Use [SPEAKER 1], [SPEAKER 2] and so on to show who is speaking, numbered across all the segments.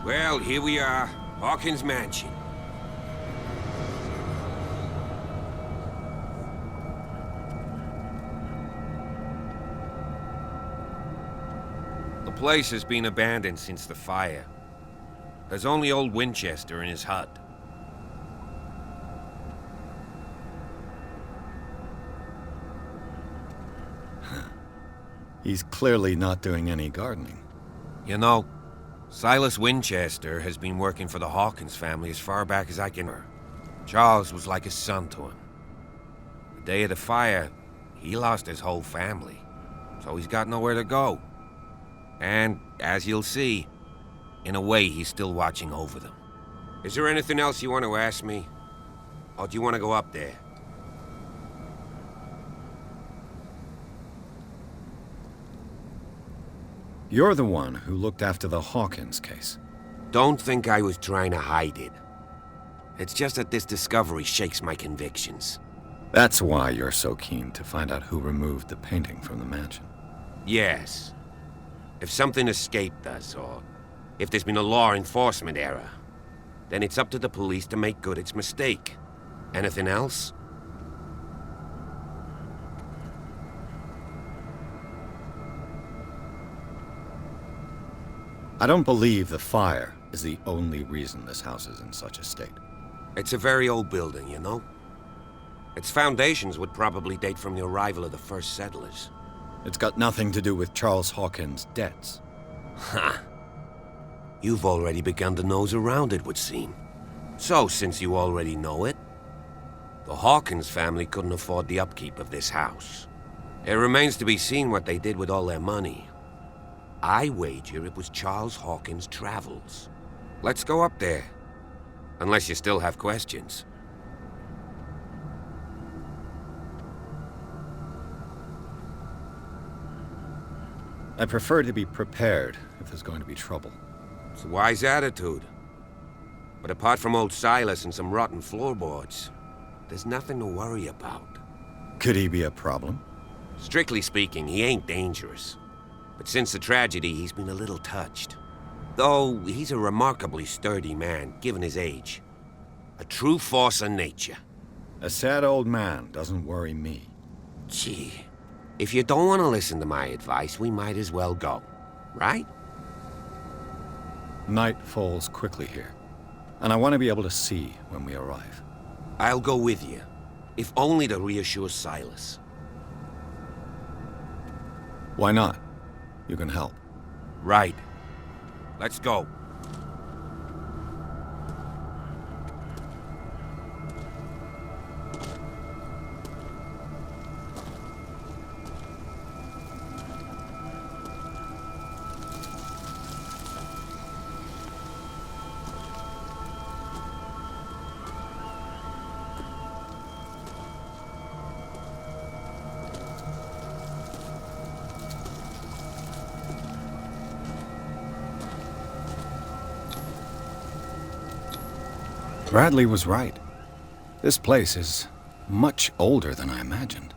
[SPEAKER 1] Well, here we are. Hawkins Mansion. The place has been abandoned since the fire. There's only old Winchester in his hut.
[SPEAKER 2] He's clearly not doing any gardening.
[SPEAKER 1] You know, Silas Winchester has been working for the Hawkins family as far back as I can remember. Charles was like a son to him. The day of the fire, he lost his whole family, so he's got nowhere to go. And, as you'll see, in a way he's still watching over them. Is there anything else you want to ask me? Or do you want to go up there?
[SPEAKER 2] You're the one who looked after the Hawkins case.
[SPEAKER 1] Don't think I was trying to hide it. It's just that this discovery shakes my convictions.
[SPEAKER 2] That's why you're so keen to find out who removed the painting from the mansion.
[SPEAKER 1] Yes. If something escaped us, or if there's been a law enforcement error, then it's up to the police to make good its mistake. Anything else?
[SPEAKER 2] I don't believe the fire is the only reason this house is in such a state.
[SPEAKER 1] It's a very old building, you know? Its foundations would probably date from the arrival of the first settlers.
[SPEAKER 2] It's got nothing to do with Charles Hawkins' debts.
[SPEAKER 1] Ha! You've already begun to nose around it, would seem. So, since you already know it, the Hawkins family couldn't afford the upkeep of this house. It remains to be seen what they did with all their money. I wager it was Charles Hawkins' travels. Let's go up there. Unless you still have questions.
[SPEAKER 2] I prefer to be prepared if there's going to be trouble.
[SPEAKER 1] It's a wise attitude. But apart from old Silas and some rotten floorboards, there's nothing to worry about.
[SPEAKER 2] Could he be a problem?
[SPEAKER 1] Strictly speaking, he ain't dangerous. But since the tragedy, he's been a little touched. Though, he's a remarkably sturdy man, given his age. A true force of nature.
[SPEAKER 2] A sad old man doesn't worry me.
[SPEAKER 1] Gee, if you don't want to listen to my advice, we might as well go. Right?
[SPEAKER 2] Night falls quickly here, and I want to be able to see when we arrive.
[SPEAKER 1] I'll go with you, if only to reassure Silas.
[SPEAKER 2] Why not? You can help.
[SPEAKER 1] Right. Let's go.
[SPEAKER 2] Bradley was right. This place is much older than I imagined.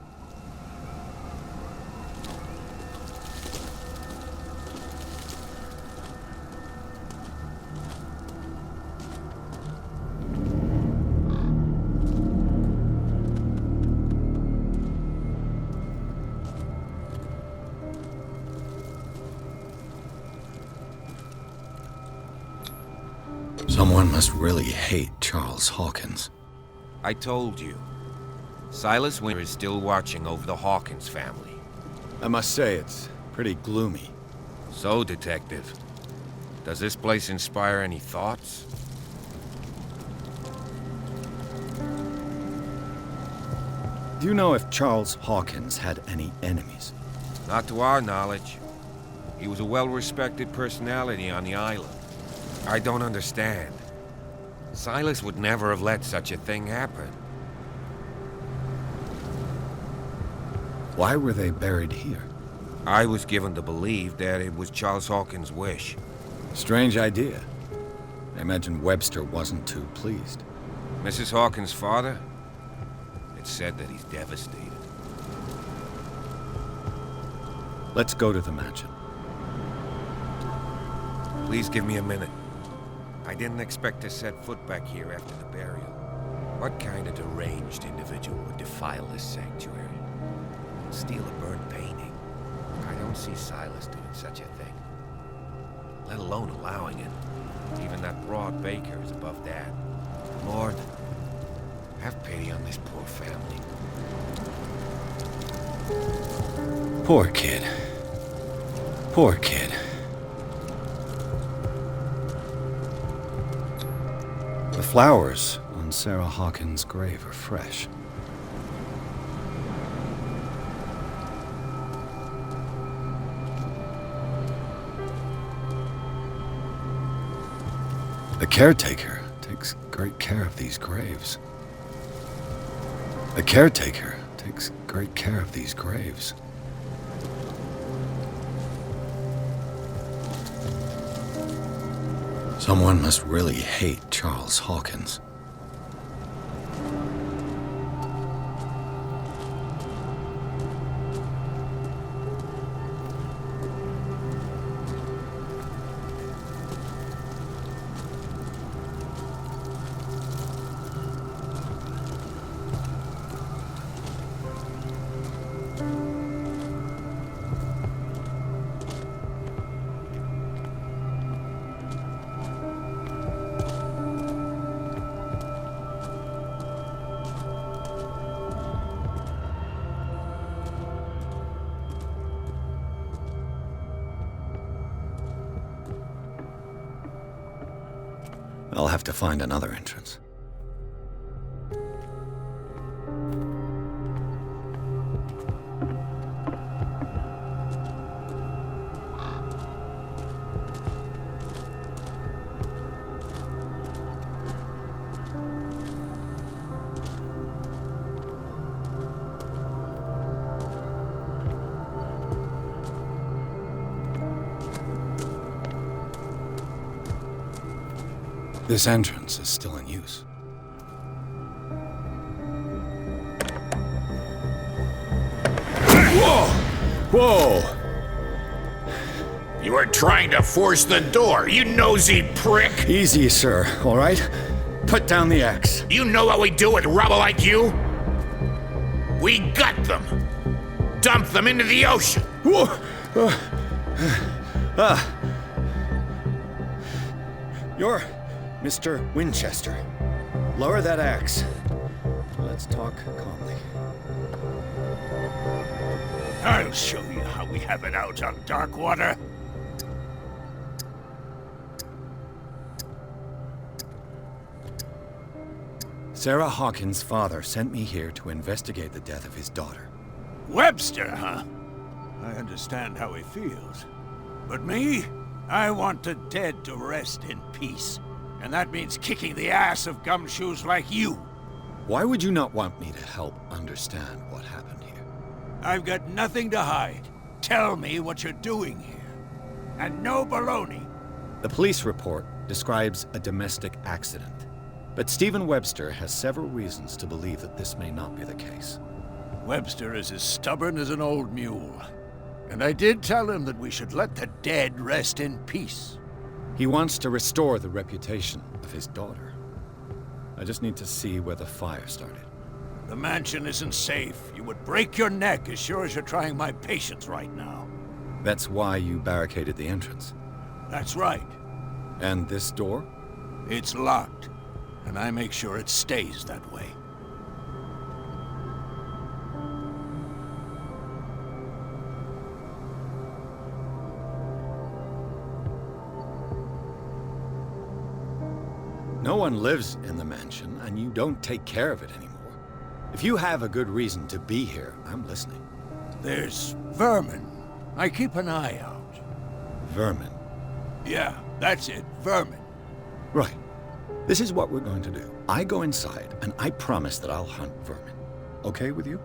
[SPEAKER 2] Someone must really hate Charles Hawkins.
[SPEAKER 1] I told you. Silas Winter is still watching over the Hawkins family.
[SPEAKER 2] I must say, it's pretty gloomy.
[SPEAKER 1] So, Detective, does this place inspire any thoughts?
[SPEAKER 2] Do you know if Charles Hawkins had any enemies?
[SPEAKER 1] Not to our knowledge. He was a well-respected personality on the island. I don't understand. Silas would never have let such a thing happen.
[SPEAKER 2] Why were they buried here?
[SPEAKER 1] I was given to believe that it was Charles Hawkins' wish.
[SPEAKER 2] Strange idea. I imagine Webster wasn't too pleased.
[SPEAKER 1] Mrs. Hawkins' father? It's said that he's devastated.
[SPEAKER 2] Let's go to the mansion.
[SPEAKER 1] Please give me a minute. I didn't expect to set foot back here after the burial. What kind of deranged individual would defile this sanctuary? Steal a burnt painting? I don't see Silas doing such a thing. Let alone allowing it. Even that broad baker is above that. Lord, have pity on this poor family.
[SPEAKER 2] Poor kid. Poor kid. The flowers on Sarah Hawkins' grave are fresh. The caretaker takes great care of these graves. The caretaker takes great care of these graves. Someone must really hate Charles Hawkins. I'll have to find another entrance. This entrance is still in use.
[SPEAKER 3] Whoa!
[SPEAKER 2] Whoa!
[SPEAKER 3] You were trying to force the door, you nosy prick!
[SPEAKER 2] Easy, sir, all right? Put down the axe.
[SPEAKER 3] You know what we do with rubble like you? We gut them! Dump them into the ocean!
[SPEAKER 2] Whoa! You're Mr. Winchester. Lower that axe. Let's talk calmly.
[SPEAKER 4] I'll show you how we have it out on dark water.
[SPEAKER 2] Sarah Hawkins' father sent me here to investigate the death of his daughter.
[SPEAKER 4] Webster, huh? I understand how he feels. But me? I want the dead to rest in peace. And that means kicking the ass of gumshoes like you.
[SPEAKER 2] Why would you not want me to help understand what happened here?
[SPEAKER 4] I've got nothing to hide. Tell me what you're doing here. And no baloney.
[SPEAKER 2] The police report describes a domestic accident. But Stephen Webster has several reasons to believe that this may not be the case.
[SPEAKER 4] Webster is as stubborn as an old mule. And I did tell him that we should let the dead rest in peace.
[SPEAKER 2] He wants to restore the reputation of his daughter. I just need to see where the fire started.
[SPEAKER 4] The mansion isn't safe. You would break your neck as sure as you're trying my patience right now.
[SPEAKER 2] That's why you barricaded the entrance.
[SPEAKER 4] That's right.
[SPEAKER 2] And this door?
[SPEAKER 4] It's locked, and I make sure it stays that way.
[SPEAKER 2] No one lives in the mansion, and you don't take care of it anymore. If you have a good reason to be here, I'm listening.
[SPEAKER 4] There's vermin. I keep an eye out.
[SPEAKER 2] Vermin.
[SPEAKER 4] Yeah, that's it, vermin.
[SPEAKER 2] Right. This is what we're going to do. I go inside, and I promise that I'll hunt vermin. Okay with you?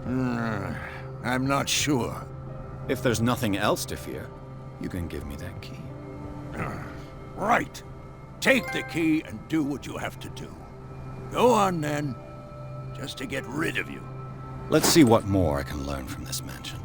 [SPEAKER 4] I'm not sure.
[SPEAKER 2] If there's nothing else to fear, you can give me that key.
[SPEAKER 4] Right. Take the key and do what you have to do. Go on, then. Just to get rid of you.
[SPEAKER 2] Let's see what more I can learn from this mansion.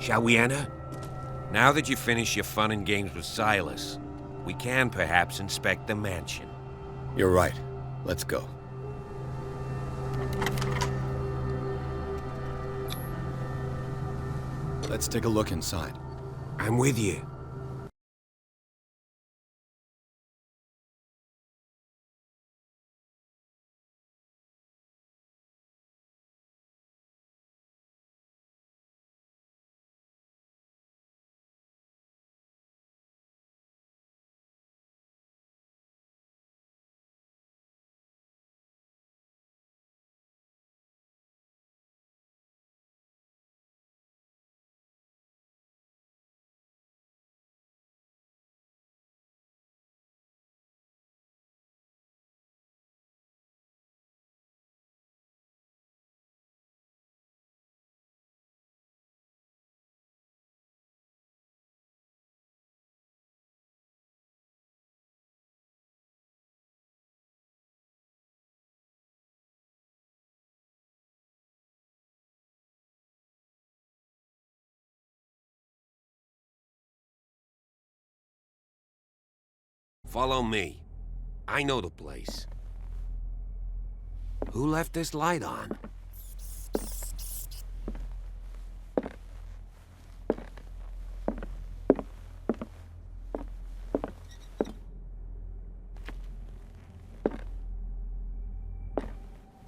[SPEAKER 1] Shall we enter? Now that you've finished your fun and games with Silas, we can perhaps inspect the mansion.
[SPEAKER 2] You're right. Let's go. Let's take a look inside.
[SPEAKER 1] I'm with you. Follow me. I know the place. Who left this light on?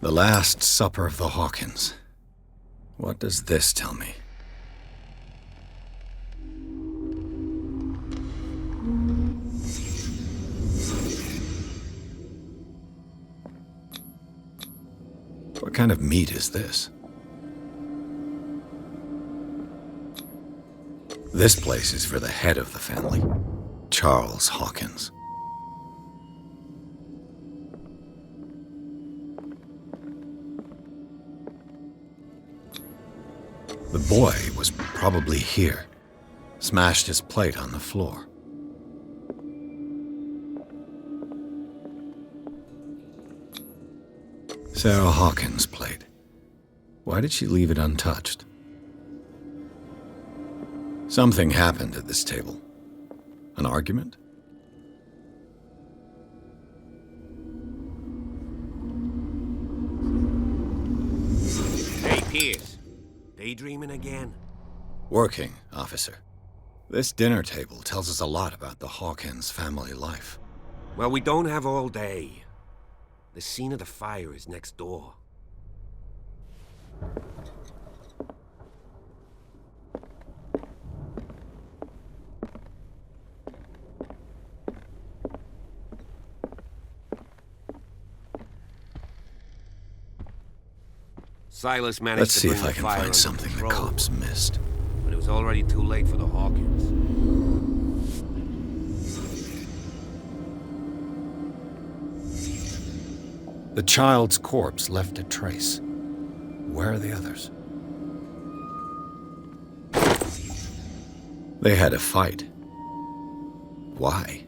[SPEAKER 2] The Last Supper of the Hawkins. What does this tell me? What kind of meat is this? This place is for the head of the family, Charles Hawkins. The boy was probably here, smashed his plate on the floor. Sarah Hawkins' plate. Why did she leave it untouched? Something happened at this table. An argument?
[SPEAKER 1] Hey, Pierce. Daydreaming again?
[SPEAKER 2] Working, officer. This dinner table tells us a lot about the Hawkins family life.
[SPEAKER 1] Well, we don't have all day. The scene of the fire is next door. Silas managed
[SPEAKER 2] Let's
[SPEAKER 1] to
[SPEAKER 2] see
[SPEAKER 1] bring
[SPEAKER 2] if
[SPEAKER 1] the
[SPEAKER 2] I can
[SPEAKER 1] fire
[SPEAKER 2] find
[SPEAKER 1] under
[SPEAKER 2] something the
[SPEAKER 1] control,
[SPEAKER 2] cops missed.
[SPEAKER 1] but it was already too late for the Hawkins.
[SPEAKER 2] The child's corpse left a trace. Where are the others? They had a fight. Why?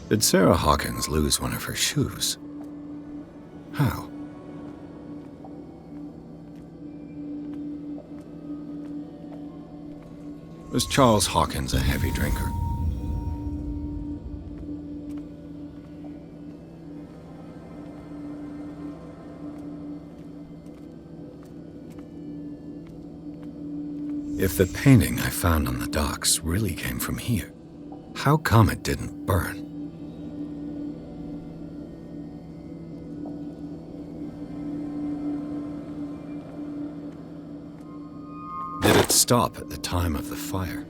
[SPEAKER 2] Did Sarah Hawkins lose one of her shoes? How? Was Charles Hawkins a heavy drinker? If the painting I found on the docks really came from here, how come it didn't burn? Did it stop at the time of the fire?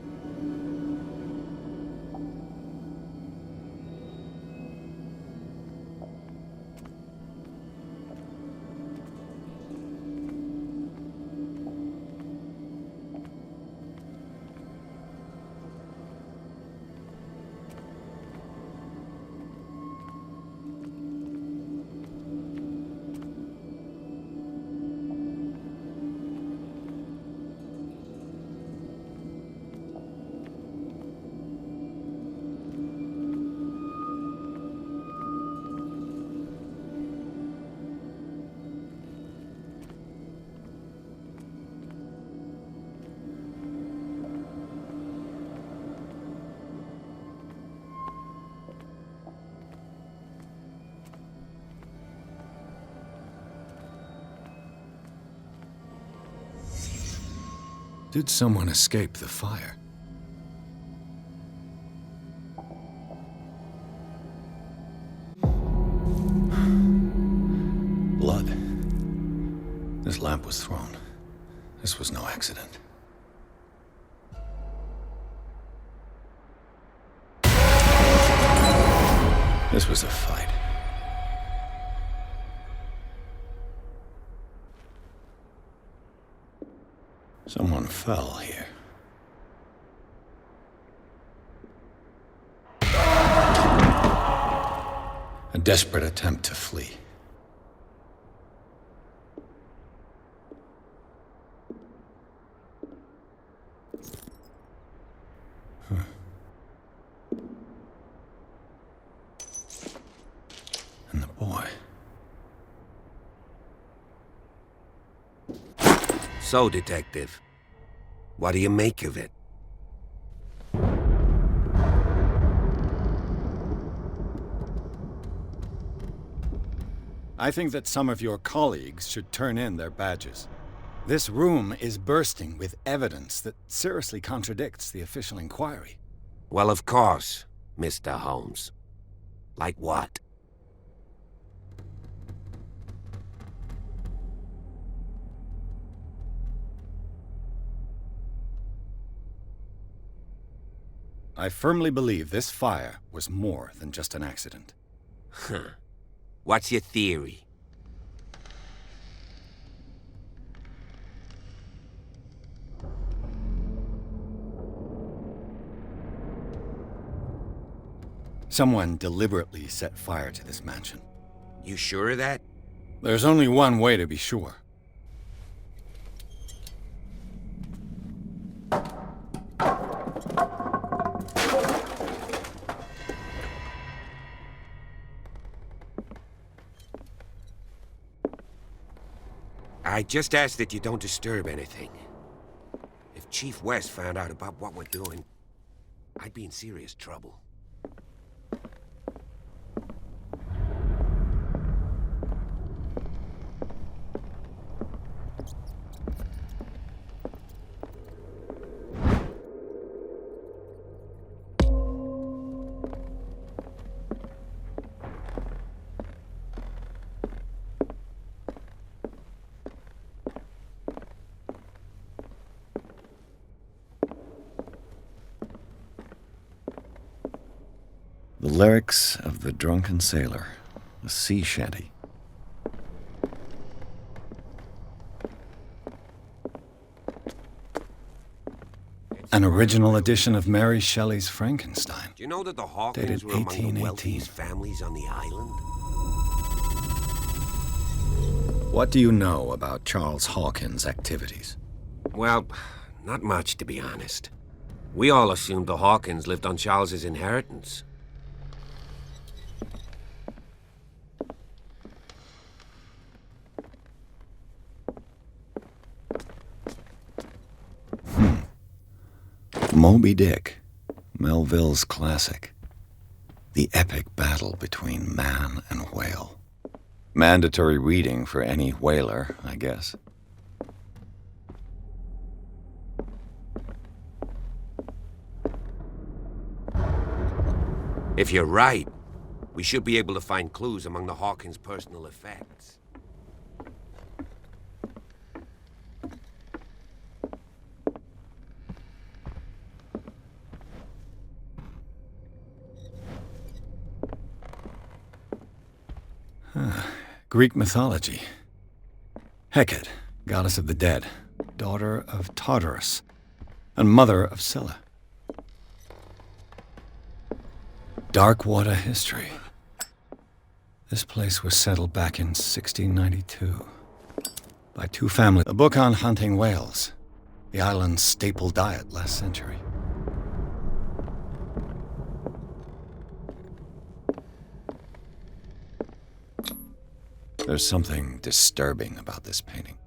[SPEAKER 2] Did someone escape the fire? Blood. This lamp was thrown. This was no accident. This was a fight. Someone fell here. A desperate attempt to flee. And the boy.
[SPEAKER 1] So, Detective, what do you make of it?
[SPEAKER 2] I think that some of your colleagues should turn in their badges. This room is bursting with evidence that seriously contradicts the official inquiry.
[SPEAKER 1] Well, of course, Mr. Holmes. Like what?
[SPEAKER 2] I firmly believe this fire was more than just an accident.
[SPEAKER 1] Huh. What's your theory?
[SPEAKER 2] Someone deliberately set fire to this mansion.
[SPEAKER 1] You sure of that?
[SPEAKER 2] There's only one way to be sure.
[SPEAKER 1] I just ask that you don't disturb anything. If Chief West found out about what we're doing, I'd be in serious trouble.
[SPEAKER 2] The lyrics of the drunken sailor, a sea shanty. An original edition of Mary Shelley's Frankenstein.
[SPEAKER 1] Do you know that the Hawkins
[SPEAKER 2] Dated
[SPEAKER 1] were among the
[SPEAKER 2] 1818.
[SPEAKER 1] wealthiest families on the island?
[SPEAKER 2] What do you know about Charles Hawkins' activities?
[SPEAKER 1] Well, not much, to be honest. We all assumed the Hawkins lived on Charles's inheritance.
[SPEAKER 2] Moby Dick, Melville's classic. The epic battle between man and whale. Mandatory reading for any whaler, I guess.
[SPEAKER 1] If you're right, we should be able to find clues among the Hawkins' personal effects.
[SPEAKER 2] Greek mythology. Hecate, goddess of the dead, daughter of Tartarus, and mother of Scylla. Darkwater history. This place was settled back in 1692 by two families. A book on hunting whales, the island's staple diet last century. There's something disturbing about this painting.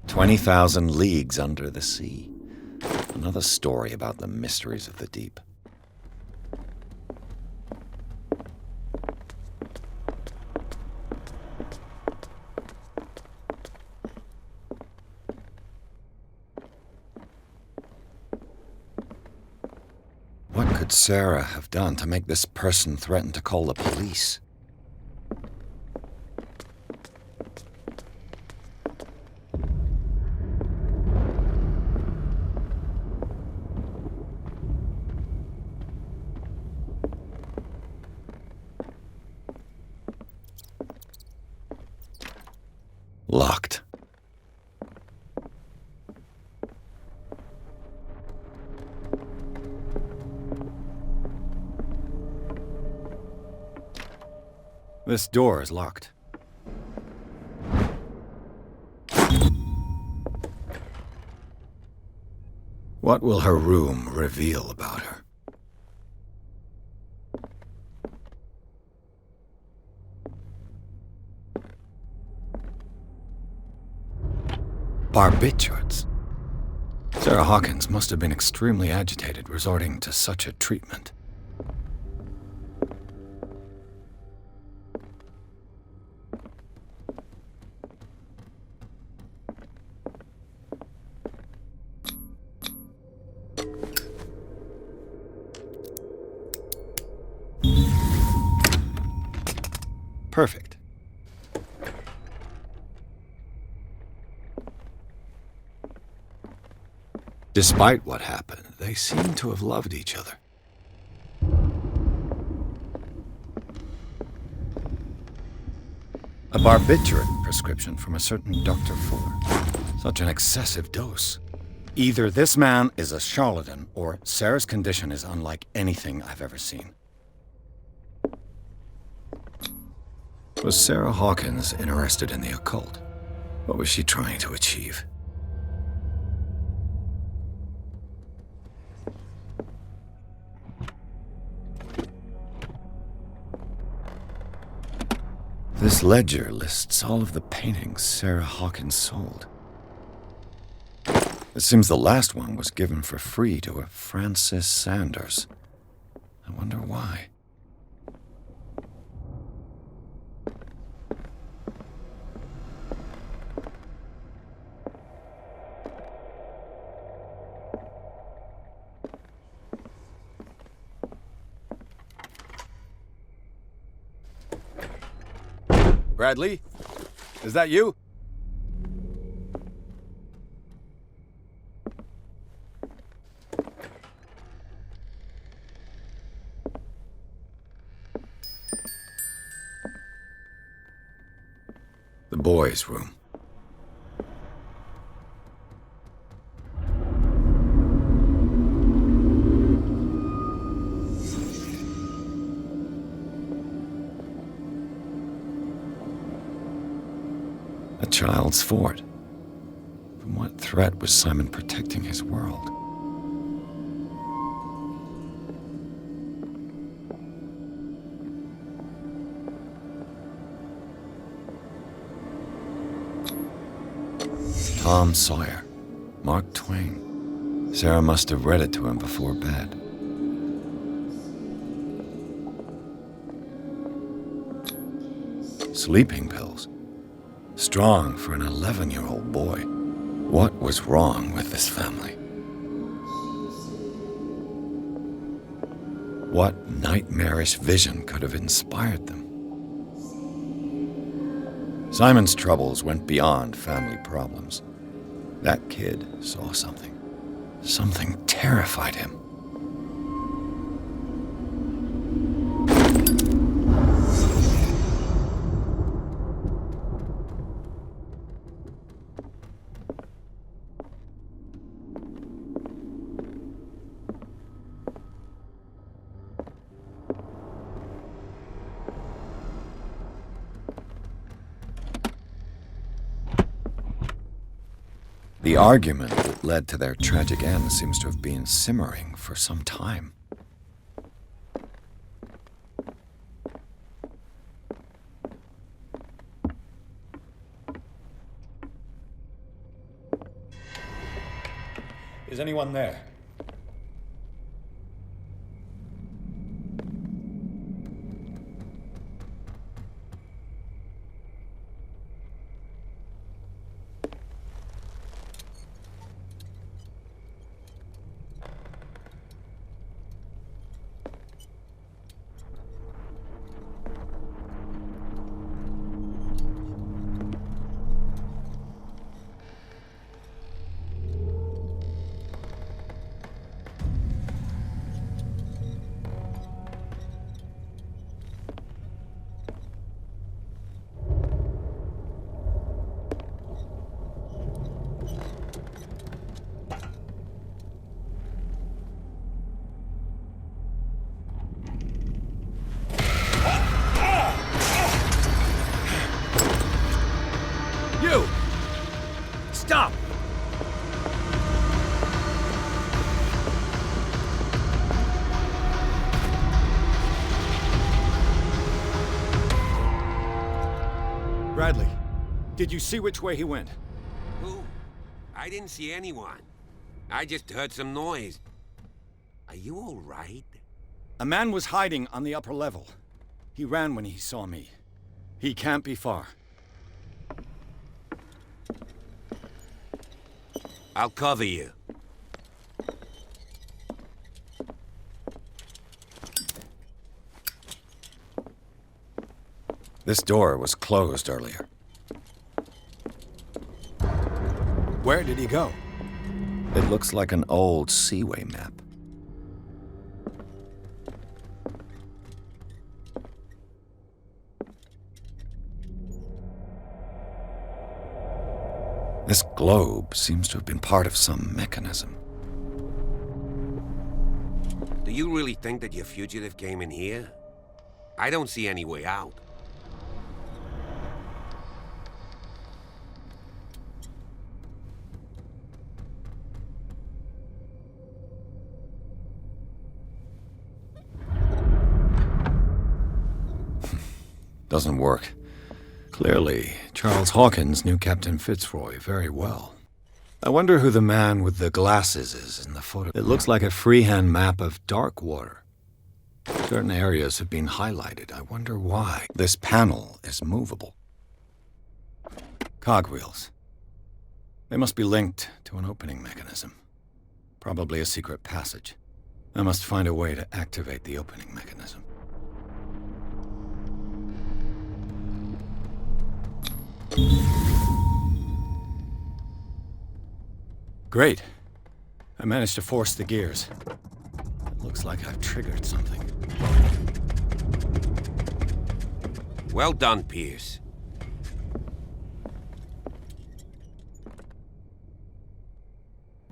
[SPEAKER 2] 20,000 leagues under the sea. Another story about the mysteries of the deep. would Sarah have done to make this person threaten to call the police? Locked. This door is locked. What will her room reveal about her? Barbiturates. Sarah Hawkins must have been extremely agitated resorting to such a treatment. Perfect. Despite what happened, they seem to have loved each other. A barbiturate prescription from a certain Dr. Fuller. Such an excessive dose. Either this man is a charlatan, or Sarah's condition is unlike anything I've ever seen. Was Sarah Hawkins interested in the occult? What was she trying to achieve? This ledger lists all of the paintings Sarah Hawkins sold. It seems the last one was given for free to a Francis Sanders. I wonder why. Bradley? Is that you? The boys' room. A child's fort. From what threat was Simon protecting his world? Tom Sawyer, Mark Twain. Sarah must have read it to him before bed. Sleeping pills. Strong for an 11-year-old boy. What was wrong with this family? What nightmarish vision could have inspired them? Simon's troubles went beyond family problems. That kid saw something. Something terrified him. The argument that led to their tragic end seems to have been simmering for some time. Is anyone there? You! Stop! Bradley, did you see which way he went?
[SPEAKER 1] Who? I didn't see anyone. I just heard some noise. Are you all right?
[SPEAKER 2] A man was hiding on the upper level. He ran when he saw me. He can't be far.
[SPEAKER 1] I'll cover you.
[SPEAKER 2] This door was closed earlier. Where did he go? It looks like an old seaway map. This globe seems to have been part of some mechanism.
[SPEAKER 1] Do you really think that your fugitive came in here? I don't see any way out.
[SPEAKER 2] Doesn't work. Clearly, Charles Hawkins knew Captain Fitzroy very well. I wonder who the man with the glasses is in the photo. It looks like a freehand map of dark water. Certain areas have been highlighted. I wonder why. This panel is movable. Cogwheels. They must be linked to an opening mechanism. Probably a secret passage. I must find a way to activate the opening mechanism. Great. I managed to force the gears. It looks like I've triggered something.
[SPEAKER 1] Well done, Pierce.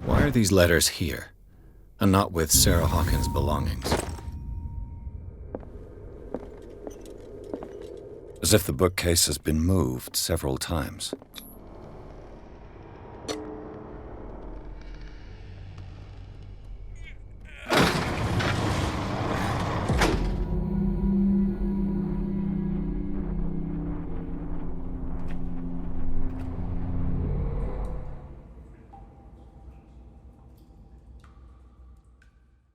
[SPEAKER 2] Why are these letters here, and not with Sarah Hawkins' belongings? As if the bookcase has been moved several times.